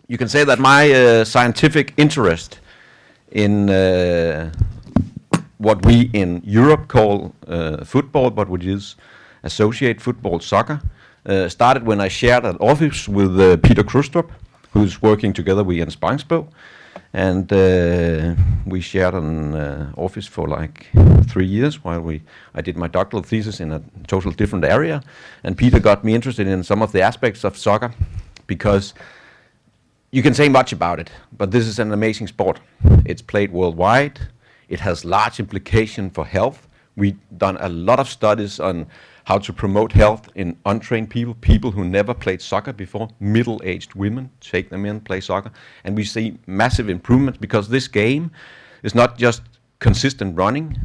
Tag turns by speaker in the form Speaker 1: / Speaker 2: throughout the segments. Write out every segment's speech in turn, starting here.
Speaker 1: you can say that my scientific interest in what we in Europe call football, but which is associate football soccer, started when I shared an office with Peter Krustrup, who's working together with Jens Bangsbo. And we shared an office for like 3 years while I did my doctoral thesis in a total different area. And Peter got me interested in some of the aspects of soccer, because you can say much about it, but this is an amazing sport. It's played worldwide. It has large implication for health. We've done a lot of studies on how to promote health in untrained people who never played soccer before, middle-aged women, take them in, play soccer, and we see massive improvements, because this game is not just consistent running.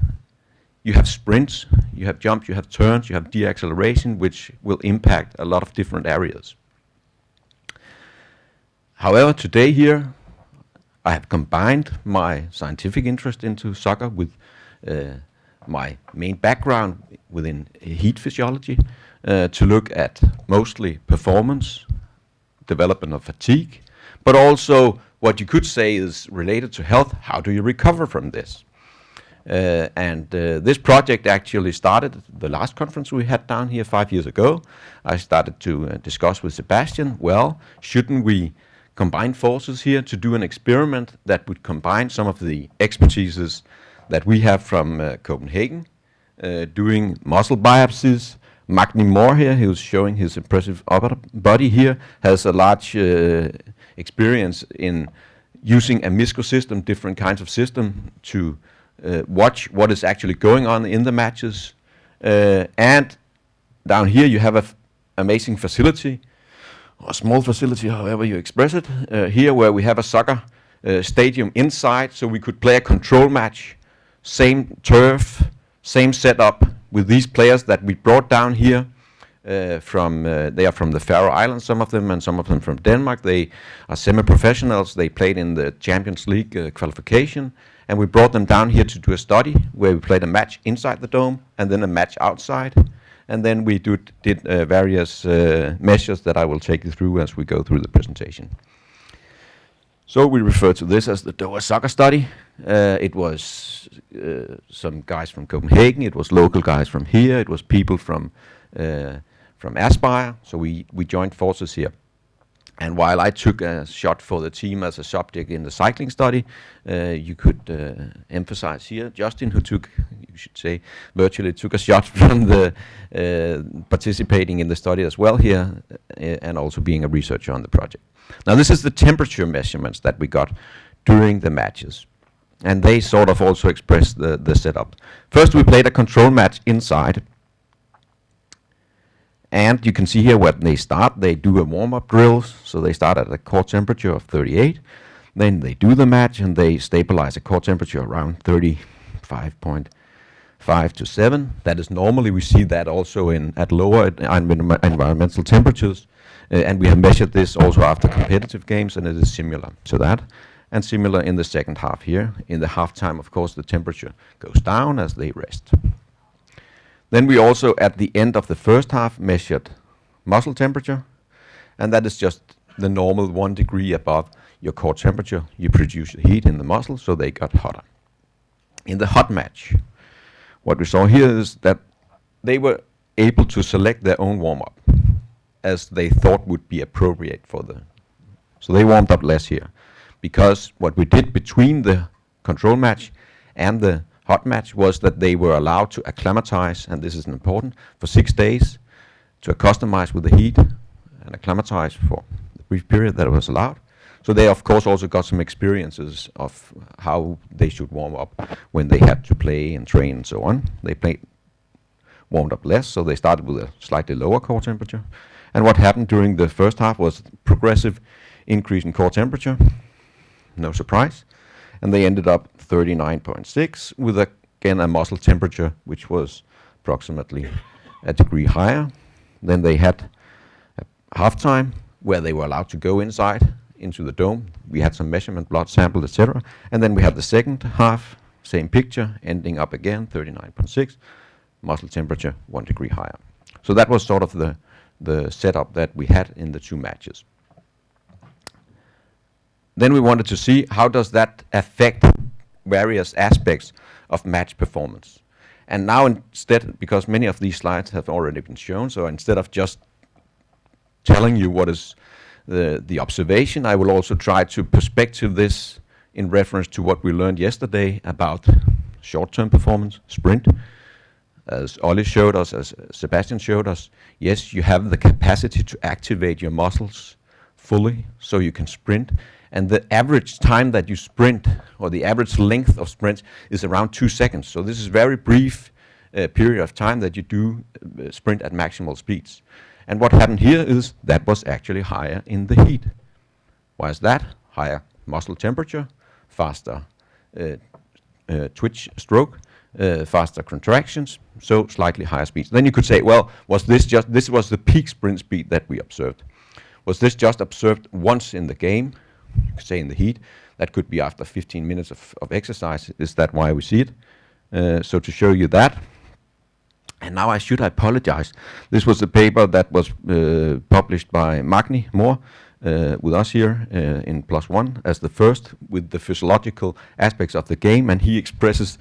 Speaker 1: You have sprints, you have jumps, you have turns, you have deacceleration, which will impact a lot of different areas. However, today here, I have combined my scientific interest into soccer with my main background within heat physiology to look at mostly performance, development of fatigue, but also what you could say is related to health. How do you recover from this? This project actually started the last conference we had down here 5 years ago. I started to discuss with Sebastian, well, shouldn't we combine forces here to do an experiment that would combine some of the expertises that we have from Copenhagen, doing muscle biopsies. Magni Moore here, who's showing his impressive upper body here, has a large experience in using a MISCO system, different kinds of system, to watch what is actually going on in the matches. And down here you have an amazing facility, or a small facility, however you express it, here where we have a soccer stadium inside, so we could play a control match, same turf, same setup, with these players that we brought down here they are from the Faroe Islands, some of them, and some of them from Denmark. They are semi-professionals. They played in the Champions League qualification, and we brought them down here to do a study where we played a match inside the dome and then a match outside. And then we did various measures that I will take you through as we go through the presentation. So we refer to this as the Doha soccer study. It was some guys from Copenhagen, it was local guys from here, it was people from Aspetar, so we joined forces here. And while I took a shot for the team as a subject in the cycling study, you could emphasize here, Justin, who took, you should say, virtually took a shot from the participating in the study as well here, and also being a researcher on the project. Now this is the temperature measurements that we got during the matches, and they sort of also express the setup. First we played a control match inside, and you can see here when they start, they do a warm-up drills, so they start at a core temperature of 38, then they do the match and they stabilize a core temperature around 35.5 to 7. That is normally, we see that also at lower environmental temperatures, and we have measured this also after competitive games, and it is similar to that. And similar in the second half here. In the halftime, of course, the temperature goes down as they rest. Then we also, at the end of the first half, measured muscle temperature, and that is just the normal 1 degree above your core temperature. You produce heat in the muscles, so they got hotter. In the hot match, what we saw here is that they were able to select their own warm-up as they thought would be appropriate for the... So they warmed up less here, because what we did between the control match and the hot match was that they were allowed to acclimatize, and this is important, for 6 days, to acclimatize with the heat and acclimatize for the brief period that was allowed. So they of course also got some experiences of how they should warm up when they had to play and train and so on. They warmed up less, so they started with a slightly lower core temperature. And what happened during the first half was progressive increase in core temperature, no surprise. And they ended up 39.6 with again a muscle temperature which was approximately a degree higher. Then they had a halftime where they were allowed to go inside into the dome. We had some measurement, blood sample, etc. And then we had the second half, same picture, ending up again 39.6, muscle temperature 1 degree higher. So that was sort of the setup that we had in the two matches. then we wanted to see how does that affect various aspects of match performance. And now instead, because many of these slides have already been shown, so instead of just telling you what is the observation, I will also try to perspective this in reference to what we learned yesterday about short-term performance, sprint. As Ollie showed us, as Sebastian showed us, yes, you have the capacity to activate your muscles fully so you can sprint. And the average time that you sprint, or the average length of sprint, is around 2 seconds. So this is very brief period of time that you do sprint at maximal speeds. And what happened here is that was actually higher in the heat. Why is that? Higher muscle temperature, faster twitch stroke, faster contractions, so slightly higher speeds. Then you could say, well, was this was the peak sprint speed that we observed. Was this just observed once in the game? You could say in the heat. That could be after 15 minutes of exercise. Is that why we see it? So to show you that. And now I should apologize. This was a paper that was published by Magni Moore with us here in +1 as the first with the physiological aspects of the game, and he expresses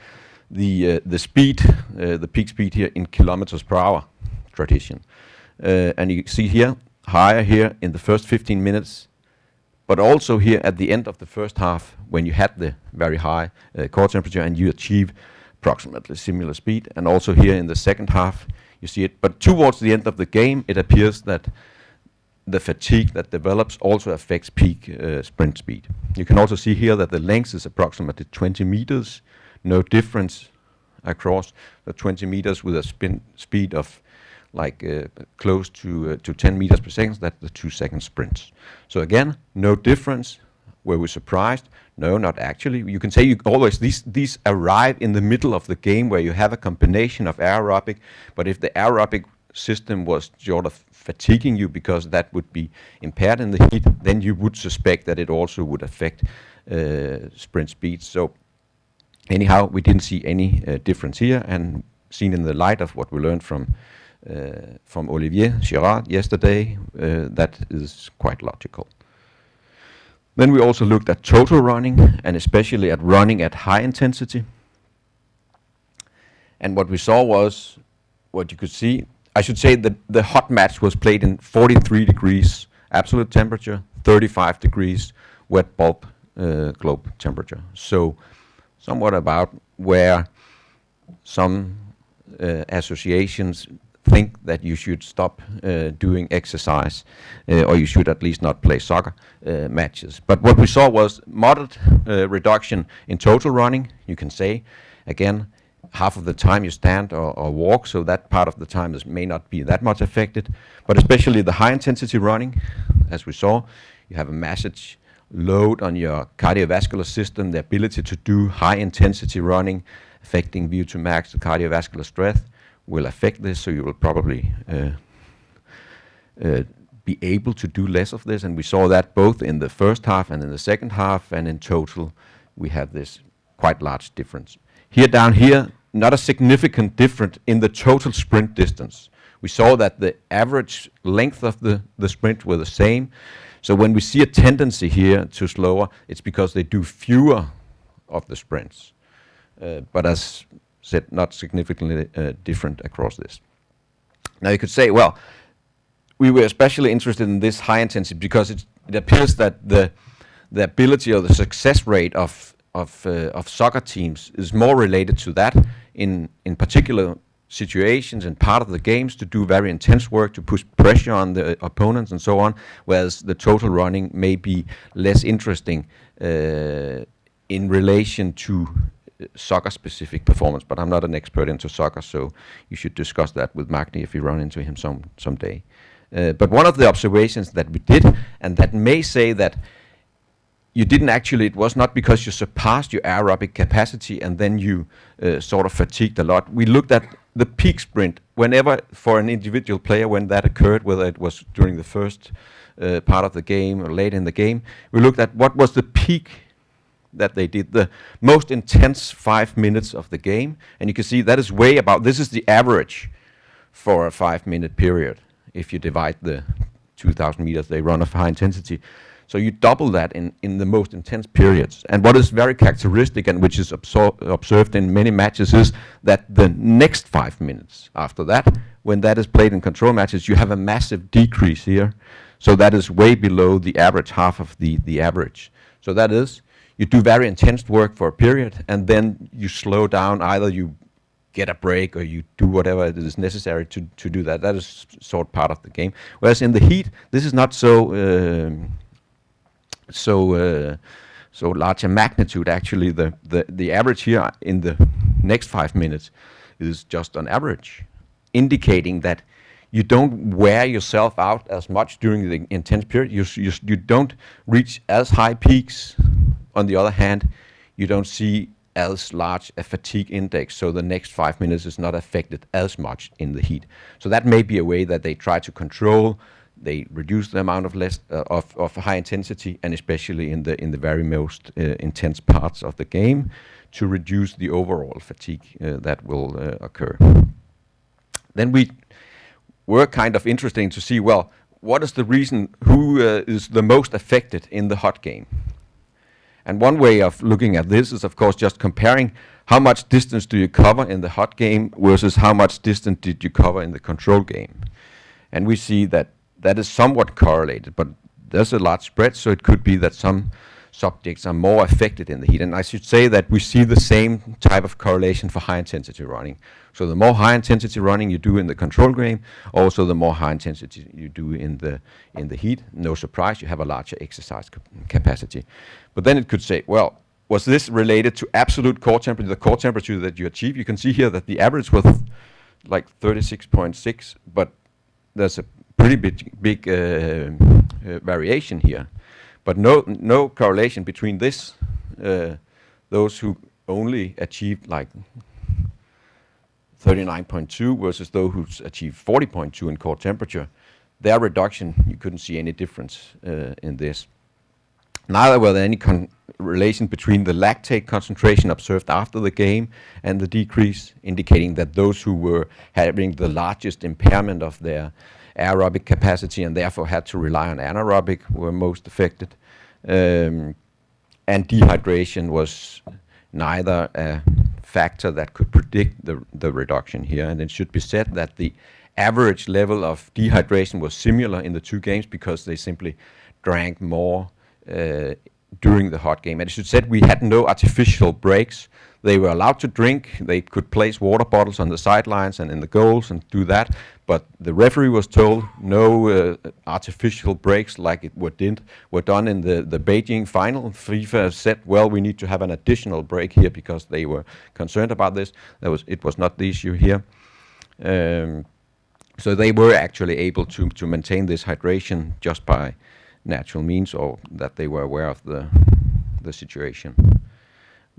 Speaker 1: the speed, the peak speed here in kilometers per hour tradition. And you see here, higher here in the first 15 minutes, but also here at the end of the first half when you had the very high core temperature and you achieve approximately similar speed, and also here in the second half you see it. But towards the end of the game it appears that the fatigue that develops also affects peak sprint speed. You can also see here that the length is approximately 20 meters, no difference across the 20 meters with a speed of like close to 10 meters per second. That's the 2 second sprints. So again, no difference. Were we surprised? No, not actually. You can say you always these arrive in the middle of the game where you have a combination of aerobic, but if the aerobic system was sort of fatiguing you because that would be impaired in the heat, then you would suspect that it also would affect sprint speed. So anyhow, we didn't see any difference here, and seen in the light of what we learned from Olivier Girard yesterday, that is quite logical. Then we also looked at total running, and especially at running at high intensity. And what we saw was, what you could see, I should say that the hot match was played in 43 degrees absolute temperature, 35 degrees wet bulb globe temperature. So somewhat about where some associations think that you should stop doing exercise, or you should at least not play soccer matches. But what we saw was moderate reduction in total running. You can say, again, half of the time you stand or walk, so that part of the time may not be that much affected. But especially the high intensity running, as we saw, you have a massive load on your cardiovascular system, the ability to do high intensity running, affecting VO2 max, the cardiovascular stress, will affect this, so you will probably be able to do less of this. And we saw that both in the first half and in the second half, and in total we have this quite large difference. Here down here, not a significant difference in the total sprint distance. We saw that the average length of the sprint were the same. So when we see a tendency here to slower, it's because they do fewer of the sprints. But as said, not significantly different across this. Now you could say, well, we were especially interested in this high intensity because it appears that the ability or the success rate of soccer teams is more related to that in particular situations and part of the games, to do very intense work, to push pressure on the opponents and so on, whereas the total running may be less interesting in relation to soccer-specific performance. But I'm not an expert into soccer, so you should discuss that with Magni if you run into him someday. But one of the observations that we did, and that may say that you didn't actually, it was not because you surpassed your aerobic capacity and then you sort of fatigued a lot. We looked at the peak sprint whenever, for an individual player, when that occurred, whether it was during the first part of the game or late in the game, we looked at what was the peak that they did, the most intense 5 minutes of the game, and you can see that is way about, this is the average for a 5 minute period if you divide the 2,000 meters they run of high intensity. So you double that in the most intense periods. And what is very characteristic and which is observed in many matches is that the next 5 minutes after that, when that is played in control matches, you have a massive decrease here. So that is way below the average, half of the average. So that is, you do very intense work for a period, and then you slow down. Either you get a break or you do whatever it is necessary to do that. That is sort of part of the game. Whereas in the heat, this is not so large a magnitude. Actually, the average here in the next 5 minutes is just on average, indicating that you don't wear yourself out as much during the intense period. You don't reach as high peaks. On the other hand, you don't see as large a fatigue index, so the next 5 minutes is not affected as much in the heat. So that may be a way that they try to control. They reduce the amount of of high intensity, and especially in the very most intense parts of the game, to reduce the overall fatigue that will occur. Then we were kind of interesting to see, well, what is the reason, who is the most affected in the hot game? And one way of looking at this is, of course, just comparing how much distance do you cover in the hot game versus how much distance did you cover in the control game. And we see that that is somewhat correlated, but there's a large spread, so it could be that some subjects are more affected in the heat. And I should say that we see the same type of correlation for high intensity running. So the more high intensity running you do in the control game, also the more high intensity you do in the heat. No surprise, you have a larger exercise capacity. But then it could say, well, was this related to absolute core temperature, the core temperature that you achieve? You can see here that the average was like 36.6, but there's a pretty big variation here. But no correlation between this, those who only achieved like 39.2 versus those who achieved 40.2 in core temperature. Their reduction, you couldn't see any difference in this. Neither were there any relation between the lactate concentration observed after the game and the decrease, indicating that those who were having the largest impairment of their aerobic capacity and therefore had to rely on anaerobic were most affected. And dehydration was neither a factor that could predict the reduction here. And it should be said that the average level of dehydration was similar in the two games because they simply drank more during the hot game. And it should be said we had no artificial breaks. They were allowed to drink. They could place water bottles on the sidelines and in the goals and do that. But the referee was told no artificial breaks like it were done in the Beijing final. FIFA said, well, we need to have an additional break here because they were concerned about this. It was not the issue here. So they were actually able to maintain this hydration just by natural means, or that they were aware of the situation.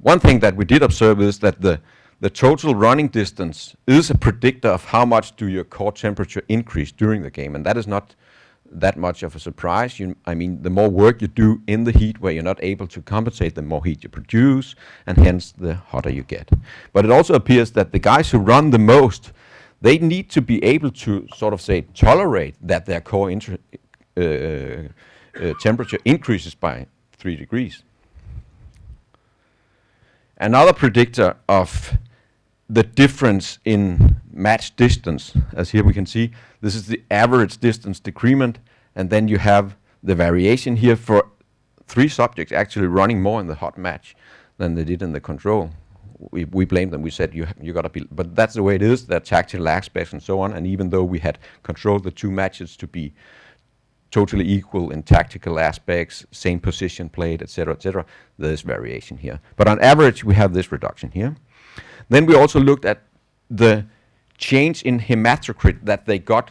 Speaker 1: One thing that we did observe is that the total running distance is a predictor of how much do your core temperature increase during the game, and that is not that much of a surprise. I mean, the more work you do in the heat where you're not able to compensate, the more heat you produce, and hence the hotter you get. But it also appears that the guys who run the most, they need to be able to sort of say tolerate that their core temperature increases by 3 degrees. Another predictor of the difference in match distance, as here we can see, this is the average distance decrement, and then you have the variation here for 3 subjects actually running more in the hot match than they did in the control. We blamed them. We said you got to be, but that's the way it is. There are tactical aspects and so on. And even though we had controlled the 2 matches to be totally equal in tactical aspects, same position played, etc., there's variation here. But on average, we have this reduction here. Then we also looked at the change in hematocrit that they got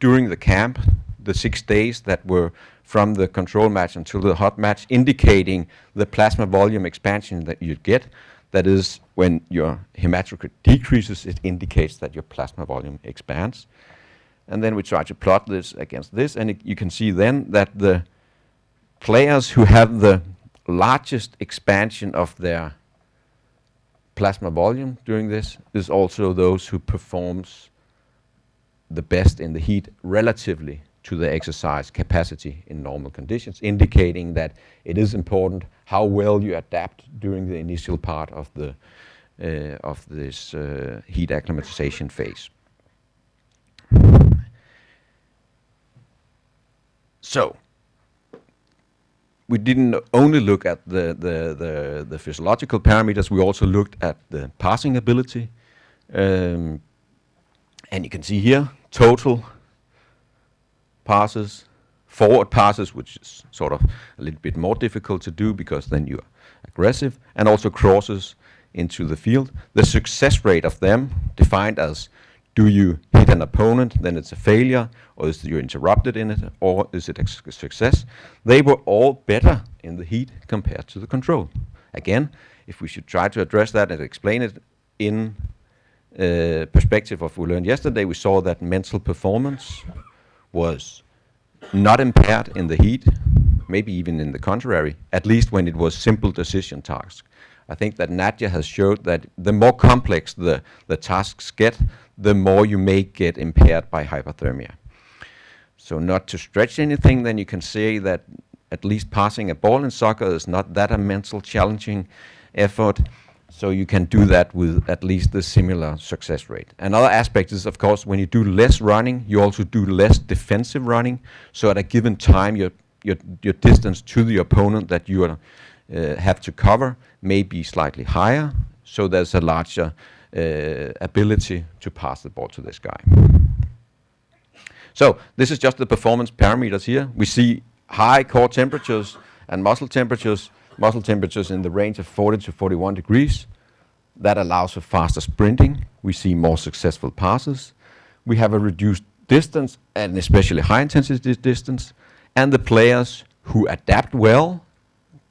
Speaker 1: during the camp, the 6 days that were from the control match until the hot match, indicating the plasma volume expansion that you get. That is, when your hematocrit decreases, it indicates that your plasma volume expands. And then we try to plot this against this, and you can see then that the players who have the largest expansion of their plasma volume during this is also those who performs the best in the heat relatively to the exercise capacity in normal conditions, indicating that it is important how well you adapt during the initial part of this heat acclimatization phase. So, we didn't only look at the physiological parameters, we also looked at the passing ability. And you can see here, total passes, forward passes, which is sort of a little bit more difficult to do because then you're aggressive, and also crosses into the field. The success rate of them, defined as do you hit an opponent, then it's a failure, or is you interrupted in it, or is it a success? They were all better in the heat compared to the control. Again, if we should try to address that and explain it in perspective of what we learned yesterday, we saw that mental performance was not impaired in the heat, maybe even in the contrary, at least when it was simple decision tasks. I think that Nadia has showed that the more complex the tasks get, the more you may get impaired by hypothermia. So not to stretch anything, then you can say that at least passing a ball in soccer is not that a mental challenging effort. So you can do that with at least the similar success rate. Another aspect is, of course, when you do less running, you also do less defensive running. So at a given time, your distance to the opponent that you have to cover may be slightly higher. So there's a larger ability to pass the ball to this guy. So this is just the performance parameters here. We see high core temperatures and muscle temperatures in the range of 40 to 41 degrees. That allows for faster sprinting. We see more successful passes. We have a reduced distance, and especially high intensity distance. And the players who adapt well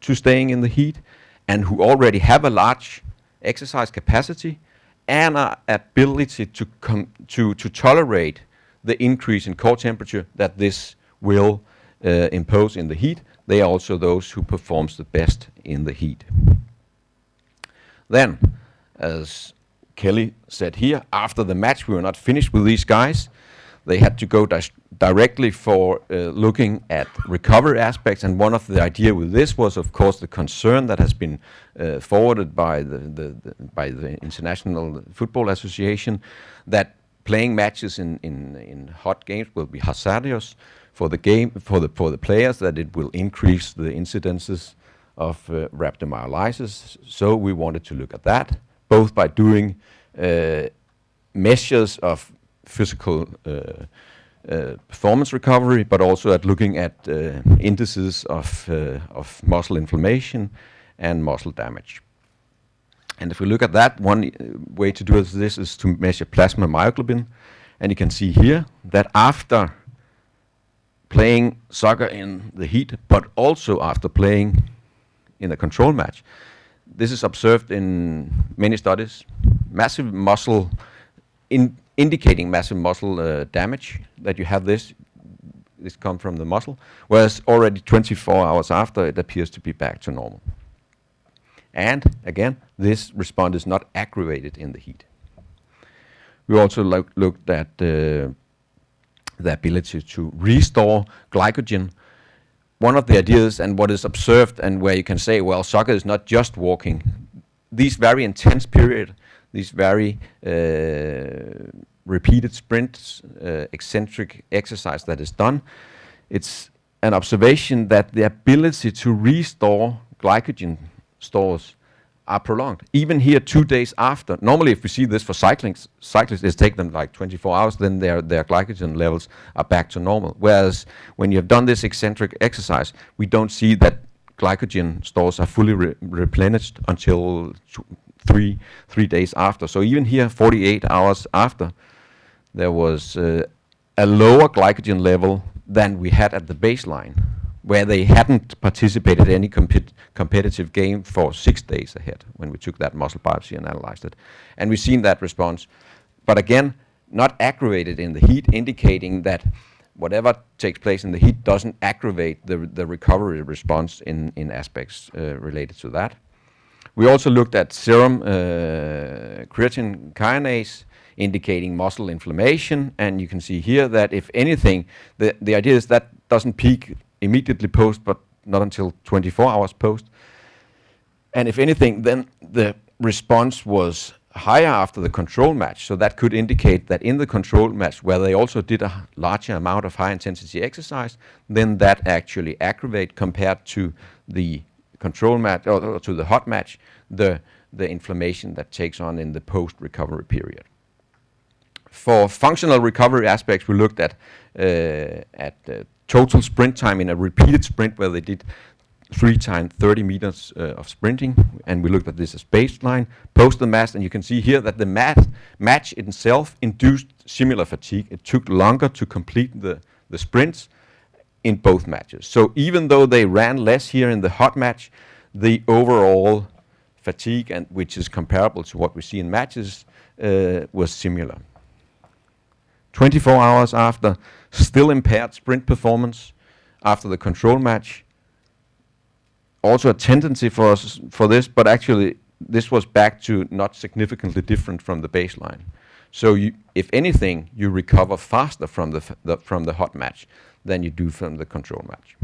Speaker 1: to staying in the heat and who already have a large exercise capacity and an ability to tolerate the increase in core temperature that this will impose in the heat, they are also those who performs the best in the heat. Then, as Kelly said here, after the match we were not finished with these guys. They had to go directly for looking at recovery aspects, and one of the idea with this was, of course, the concern that has been forwarded by the International Football Association that playing matches in hot games will be hazardous for the players, that it will increase the incidences of rhabdomyolysis. So we wanted to look at that, both by doing measures of physical performance recovery, but also at looking at indices of muscle inflammation and muscle damage. And if we look at that, one way to do this is to measure plasma myoglobin. And you can see here that after playing soccer in the heat, but also after playing in a control match, this is observed in many studies, massive muscle indicating massive muscle damage, that you have this come from the muscle, whereas already 24 hours after it appears to be back to normal. And again, this response is not aggravated in the heat. We also looked at the ability to restore glycogen. One of the ideas and what is observed, and where you can say, well, soccer is not just walking. These very intense periods, these very repeated sprints, eccentric exercise that is done, it's an observation that the ability to restore glycogen stores are prolonged. Even here 2 days after, normally if we see this for cyclists, it takes them like 24 hours, then their glycogen levels are back to normal. Whereas when you have done this eccentric exercise, we don't see that glycogen stores are fully replenished until 3 days after. So even here, 48 hours after, there was a lower glycogen level than we had at the baseline, where they hadn't participated in any competitive game for 6 days ahead when we took that muscle biopsy and analyzed it. And we've seen that response. But again, not aggravated in the heat, indicating that whatever takes place in the heat doesn't aggravate the recovery response in aspects related to that. We also looked at serum creatine kinase, indicating muscle inflammation. And you can see here that if anything, the idea is that doesn't peak immediately post, but not until 24 hours post. And if anything, then the response was higher after the control match. So that could indicate that in the control match, where they also did a larger amount of high intensity exercise, then that actually aggravate compared to the control match or to the hot match, the inflammation that takes on in the post recovery period. For functional recovery aspects, we looked at total sprint time in a repeated sprint where they did 3 times 30 meters of sprinting, and we looked at this as baseline, post the match, and you can see here that the match itself induced similar fatigue. It took longer to complete the sprints in both matches. So even though they ran less here in the hot match, the overall fatigue, and which is comparable to what we see in matches, was similar. 24 hours after, still impaired sprint performance after the control match. Also a tendency for this, but actually this was back to not significantly different from the baseline. So if anything, you recover faster from the hot match than you do from the control match.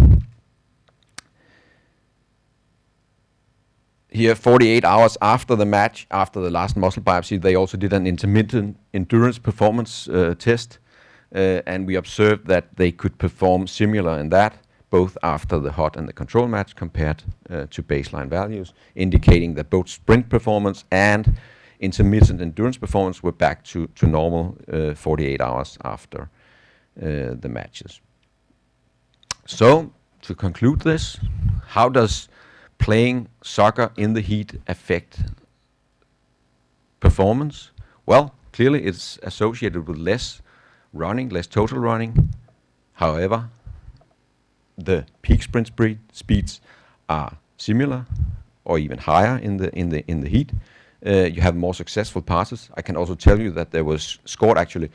Speaker 1: Here, 48 hours after the match, after the last muscle biopsy, they also did an intermittent endurance performance test, and we observed that they could perform similar in that, both after the hot and the control match compared to baseline values, indicating that both sprint performance and intermittent endurance performance were back to normal 48 hours after the matches. So, to conclude this, how does playing soccer in the heat affect performance? Well, clearly it's associated with less running, less total running. However, the peak sprint speeds are similar or even higher in the heat. You have more successful passes. I can also tell you that there was scored actually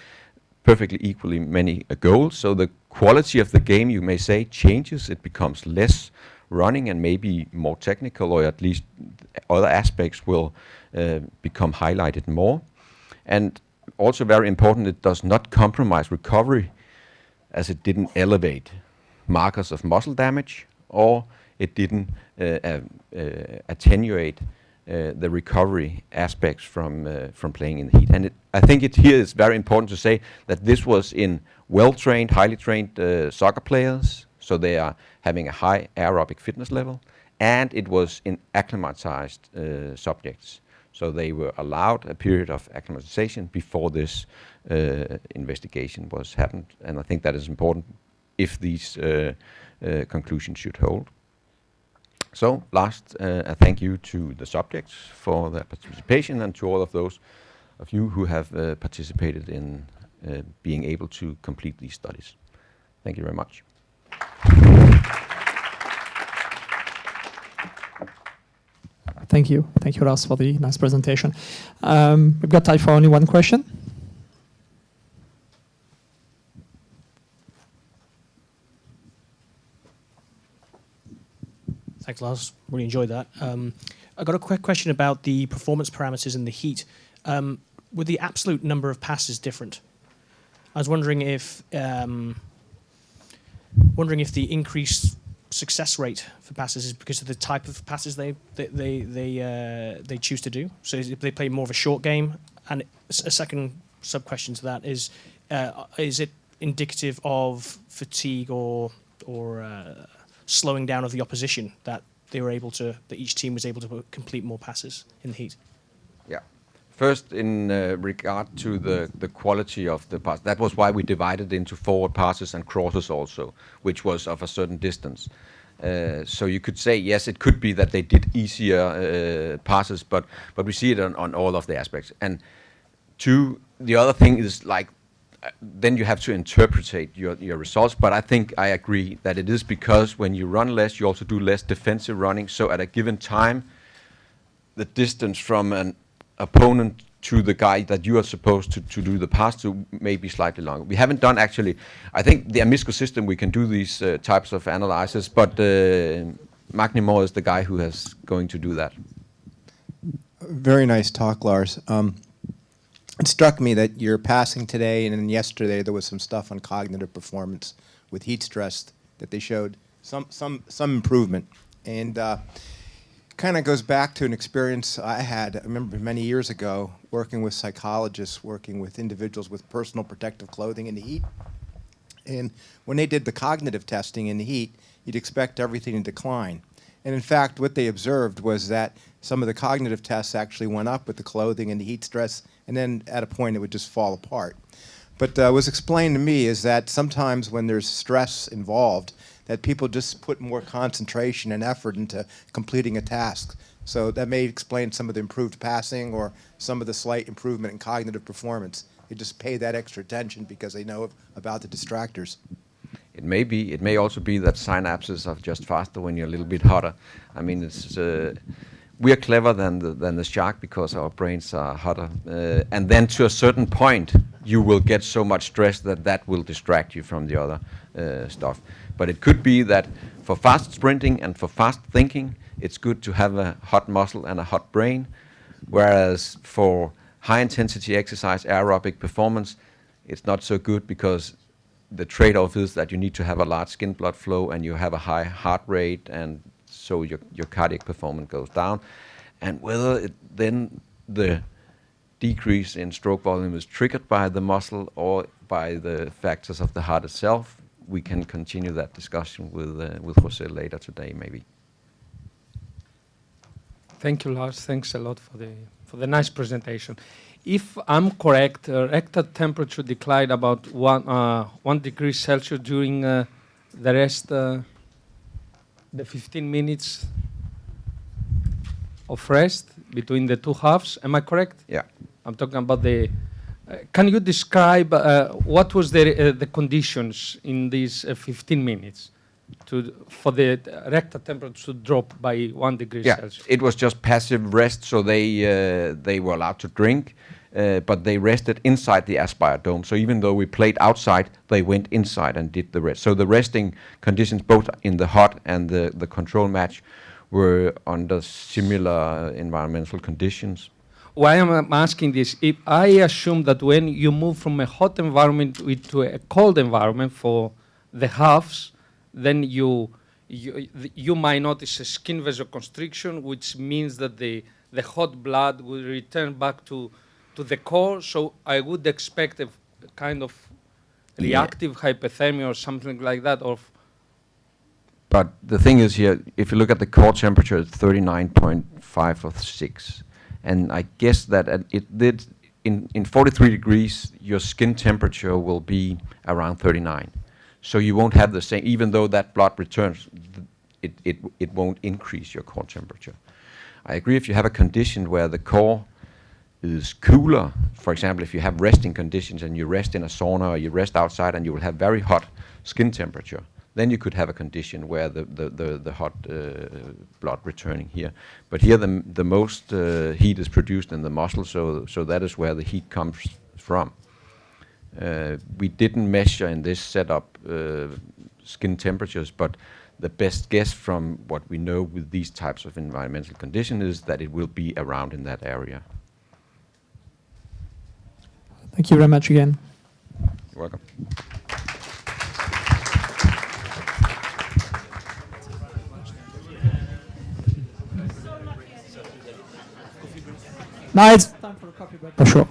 Speaker 1: perfectly equally many goals. So the quality of the game, you may say, changes. It becomes less running and maybe more technical, or at least other aspects will become highlighted more. And also very important, it does not compromise recovery, as it didn't elevate markers of muscle damage, or it didn't attenuate the recovery aspects from playing in the heat. And I think here it's very important to say that this was in well-trained, highly trained soccer players, so they are having a high aerobic fitness level, and it was in acclimatized subjects. So they were allowed a period of acclimatization before this investigation was happened, and I think that is important if these conclusions should hold. So last, a thank you to the subjects for their participation, and to all of those of you who have participated in being able to complete these studies. Thank you very much.
Speaker 2: Thank you. Thank you, Lars, for the nice presentation. We've got time for only one question.
Speaker 3: Thanks, Lars. Really enjoyed that. I got a quick question about the performance parameters in the heat. Were the absolute number of passes different? I was wondering if the increased success rate for passes is because of the type of passes they choose to do. So if they play more of a short game, and a second sub question to that is it indicative of fatigue or slowing down of the opposition that each team was able to complete more passes in the heat?
Speaker 1: Yeah. First, in regard to the quality of the pass, that was why we divided into forward passes and crosses also, which was of a certain distance. So you could say, yes, it could be that they did easier passes, but we see it on all of the aspects. And the other thing is like, then you have to interpret your results. But I think I agree that it is because when you run less, you also do less defensive running. So at a given time, the distance from an opponent to the guy that you are supposed to do the pass to may be slightly longer. We haven't done actually, I think the Amisco system, we can do these types of analysis, but Magnimo is the guy who is going to do that.
Speaker 4: Very nice talk, Lars. it struck me that you're passing today, and then yesterday there was some stuff on cognitive performance with heat stress that they showed some improvement. And kind of goes back to an experience I had. I remember many years ago working with psychologists, working with individuals with personal protective clothing in the heat. And when they did the cognitive testing in the heat, you'd expect everything to decline. And in fact, what they observed was that some of the cognitive tests actually went up with the clothing and the heat stress, and then at a point it would just fall apart. But what was explained to me is that sometimes when there's stress involved, that people just put more concentration and effort into completing a task. So that may explain some of the improved passing or some of the slight improvement in cognitive performance. They just pay that extra attention because they know about the distractors.
Speaker 1: It may be. It may also be that synapses are just faster when you're a little bit hotter. I mean, it's we are clever than the shark because our brains are hotter. And then to a certain point, you will get so much stress that will distract you from the other stuff. But it could be that for fast sprinting and for fast thinking, it's good to have a hot muscle and a hot brain. Whereas for high intensity exercise, aerobic performance, it's not so good because the trade-off is that you need to have a large skin blood flow and you have a high heart rate, and so your cardiac performance goes down. And whether then the decrease in stroke volume is triggered by the muscle or by the factors of the heart itself, we can continue that discussion with Jose later today, maybe.
Speaker 5: Thank you, Lars. Thanks a lot for the nice presentation. If I'm correct, rectal temperature declined about 1 degree Celsius during the rest, the 15 minutes of rest between the two halves. Am I correct?
Speaker 1: Yeah.
Speaker 5: I'm talking about the. Can you describe what was the conditions in these 15 minutes for the rectal temperature to drop by 1 degree Celsius?
Speaker 1: It was just passive rest, so they were allowed to drink, but they rested inside the Aspetar dome. So even though we played outside, they went inside and did the rest. So the resting conditions, both in the hot and the control match, were under similar environmental conditions.
Speaker 5: Why am I asking this? If I assume that when you move from a hot environment to a cold environment for the halves, then you might notice a skin vasoconstriction, which means that the hot blood will return back to the core. So I would expect a kind of reactive hypothermia or something like that.
Speaker 1: But the thing is here, if you look at the core temperature, it's 39.5 or 6. And I guess that it did in 43 degrees, your skin temperature will be around 39. So you won't have the same, even though that blood returns, it won't increase your core temperature. I agree if you have a condition where the core is cooler, for example, if you have resting conditions and you rest in a sauna or you rest outside and you will have very hot skin temperature, then you could have a condition where the hot blood returning here. But here the most heat is produced in the muscle, so that is where the heat comes from. We didn't measure in this setup skin temperatures, but the best guess from what we know with these types of environmental conditions is that it will be around in that area.
Speaker 2: Thank you very much again.
Speaker 1: You're welcome.
Speaker 2: Now it's time for a coffee break for sure.